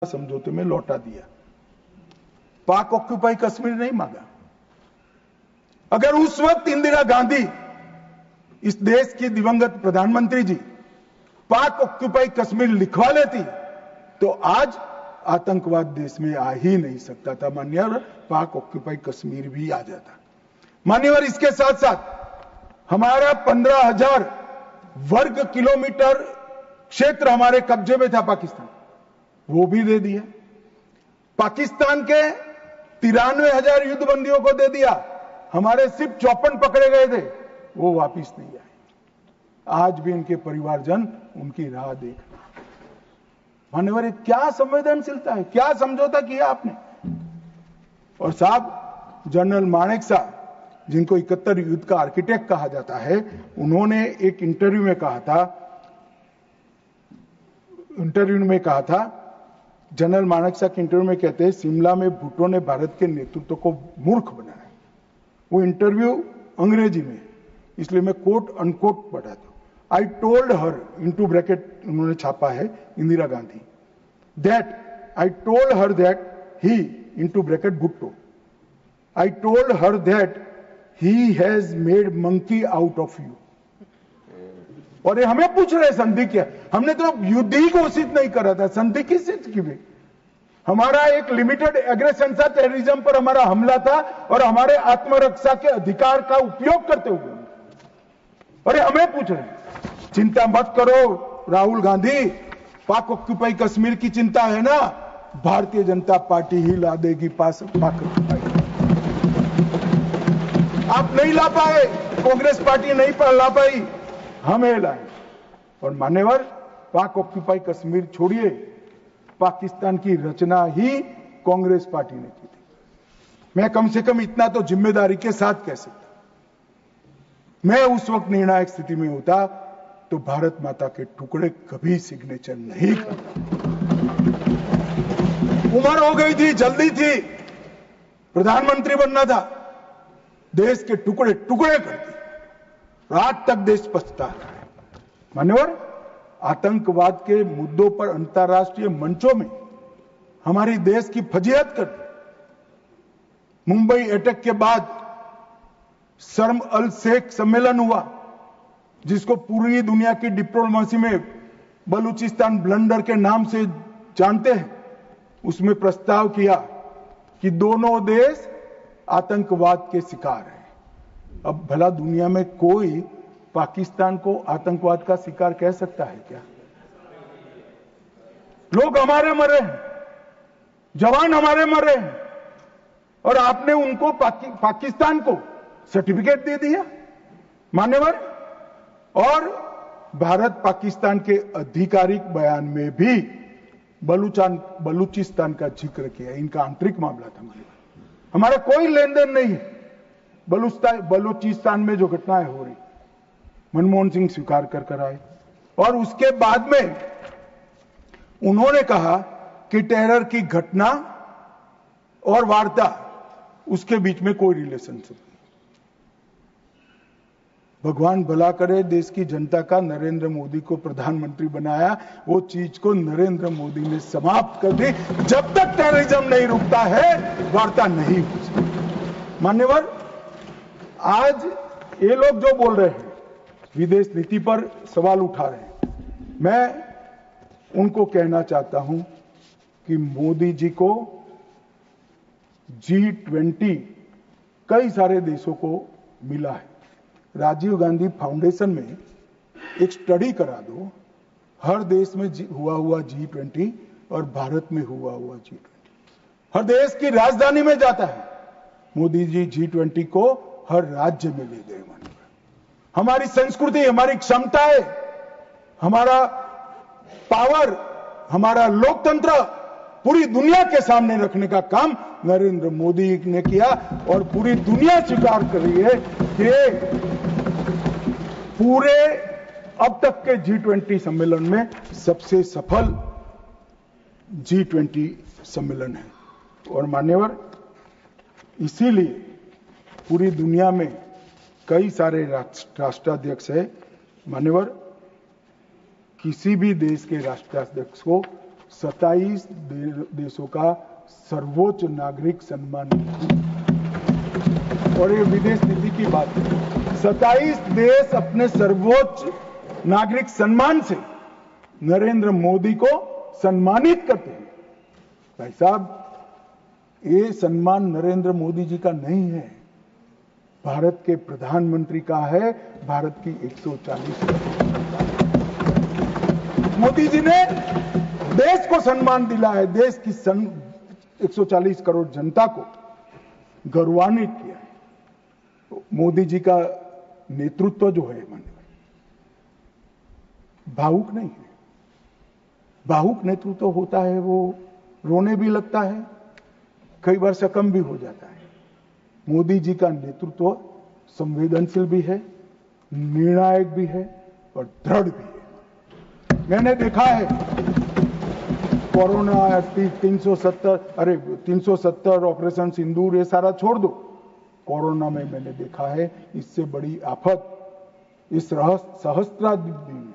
समझौते में लौटा दिया। पाक ऑक्यूपाई कश्मीर नहीं मांगा। अगर उस वक्त इंदिरा गांधी, इस देश की दिवंगत प्रधानमंत्री जी, पाक ऑक्यूपाई कश्मीर लिखवा लेती तो आज आतंकवाद देश में आ ही नहीं सकता था मान्यवर। पाक ऑक्यूपाई कश्मीर भी आ जाता मान्यवर। इसके साथ साथ हमारा 15,000 वर्ग किलोमीटर क्षेत्र हमारे कब्जे में था पाकिस्तान, वो भी दे दिया। पाकिस्तान के 93,000 युद्धबंदियों को दे दिया। हमारे सिर्फ 54 पकड़े गए थे, वो वापिस नहीं आए। आज भी इनके परिवारजन उनकी राह देख रहे। मान्यवर, ये क्या संवेदनशीलता है, क्या समझौता किया आपने। और साहब, जनरल मानेकशॉ, जिनको 71 युद्ध का आर्किटेक्ट कहा जाता है, उन्होंने एक इंटरव्यू में कहा था, जनरल मानेकशॉ के इंटरव्यू में कहते हैं, शिमला में भुट्टो ने भारत के नेतृत्व को मूर्ख बनाया। वो इंटरव्यू अंग्रेजी में, इसलिए मैं कोट अनकोट पढ़ा था। I told her, into bracket उन्होंने छापा है Indira Gandhi, that I told her that he, into bracket Bhutto, I told her that he has made monkey out of you. और ये हमें पूछ रहे संधि क्या, हमने तो युद्ध ही घोषित नहीं करा था, संधि किस चीज की भी। हमारा एक लिमिटेड एग्रेशन था, टेररिज्म पर हमारा हमला था, और हमारे आत्मरक्षा के अधिकार का उपयोग करते हुए, और हमें पूछ रहे हैं। चिंता मत करो राहुल गांधी, पाक ऑक्यूपाई कश्मीर की चिंता है ना, भारतीय जनता पार्टी ही ला देगी पाक ऑक्यूपाई। आप नहीं ला पाए, कांग्रेस पार्टी नहीं ला पाई, हमें लाए। और मान्यवर, पाक ऑक्यूपाई कश्मीर छोड़िए, पाकिस्तान की रचना ही कांग्रेस पार्टी ने की थी। मैं कम से कम इतना तो जिम्मेदारी के साथ कह सकता, मैं उस वक्त निर्णायक स्थिति में होता तो भारत माता के टुकड़े कभी सिग्नेचर नहीं करता। उम्र हो गई थी, जल्दी थी, प्रधानमंत्री बनना था, देश के टुकड़े टुकड़े कर दिए। आज तक देश पछता रहा है। मान्यवर, आतंकवाद के मुद्दों पर अंतर्राष्ट्रीय मंचों में हमारी देश की फजीहत कर दी। मुंबई अटैक के बाद शर्म अल शेख सम्मेलन हुआ, जिसको पूरी दुनिया की डिप्लोमेसी में बलूचिस्तान ब्लंडर के नाम से जानते हैं। उसमें प्रस्ताव किया कि दोनों देश आतंकवाद के शिकार हैं। अब भला दुनिया में कोई पाकिस्तान को आतंकवाद का शिकार कह सकता है क्या? लोग हमारे मरे हैं, जवान हमारे मरे हैं, और आपने उनको पाकिस्तान को सर्टिफिकेट दे दिया मान्यवर। और भारत पाकिस्तान के आधिकारिक बयान में भी बलूचिस्तान का जिक्र किया। इनका आंतरिक मामला था मान्यवर, हमारा कोई लेन देन नहीं है। बलूचिस्तान में जो घटनाएं हो रही, मनमोहन सिंह स्वीकार कर आए, और उसके बाद में उन्होंने कहा कि टेरर की घटना और वार्ता, उसके बीच में कोई रिलेशनशिप नहीं। भगवान भला करे, देश की जनता का नरेंद्र मोदी को प्रधानमंत्री बनाया, वो चीज को नरेंद्र मोदी ने समाप्त कर दी। जब तक टेररिज्म नहीं रुकता है, वार्ता नहीं हो सकती। मान्यवर, आज ये लोग जो बोल रहे हैं, विदेश नीति पर सवाल उठा रहे हैं, मैं उनको कहना चाहता हूं कि मोदी जी को G20 कई सारे देशों को मिला है। राजीव गांधी फाउंडेशन में एक स्टडी करा दो, हर देश में हुआ G20 और भारत में हुआ G20। हर देश की राजधानी में जाता है। मोदी जी G20 को हर राज्य में ले गए। हमारी संस्कृति, हमारी क्षमताएं, हमारा पावर, हमारा लोकतंत्र पूरी दुनिया के सामने रखने का काम नरेंद्र मोदी ने किया, और पूरी दुनिया स्वीकार कर रही है कि पूरे अब तक के G20 सम्मेलन में सबसे सफल G20 सम्मेलन है। और मान्यवर, इसीलिए पूरी दुनिया में कई सारे राष्ट्राध्यक्ष है। मान्यवर, किसी भी देश के राष्ट्राध्यक्ष को 27 देशों का सर्वोच्च नागरिक सम्मान और ये विदेश नीति की बात है। 27 देश अपने सर्वोच्च नागरिक सम्मान से नरेंद्र मोदी को सम्मानित करते हैं। भाई साहब, ये सम्मान नरेंद्र मोदी जी का नहीं है, भारत के प्रधानमंत्री का है, भारत की 140 मोदी जी ने देश को सम्मान दिला है, देश की 140 करोड़ जनता को गौरवान्वित किया है। तो मोदी जी का नेतृत्व जो है माननीय भावुक नहीं है। भावुक नेतृत्व होता है वो रोने भी लगता है, कई बार शकम भी हो जाता है। मोदी जी का नेतृत्व संवेदनशील भी है, निर्णायक भी है और दृढ़ भी है। मैंने देखा है कोरोना 370 ऑपरेशन सिंदूर ये सारा छोड़ दो, कोरोना में मैंने देखा है इससे बड़ी आफत इस सहस्त्राब्दी में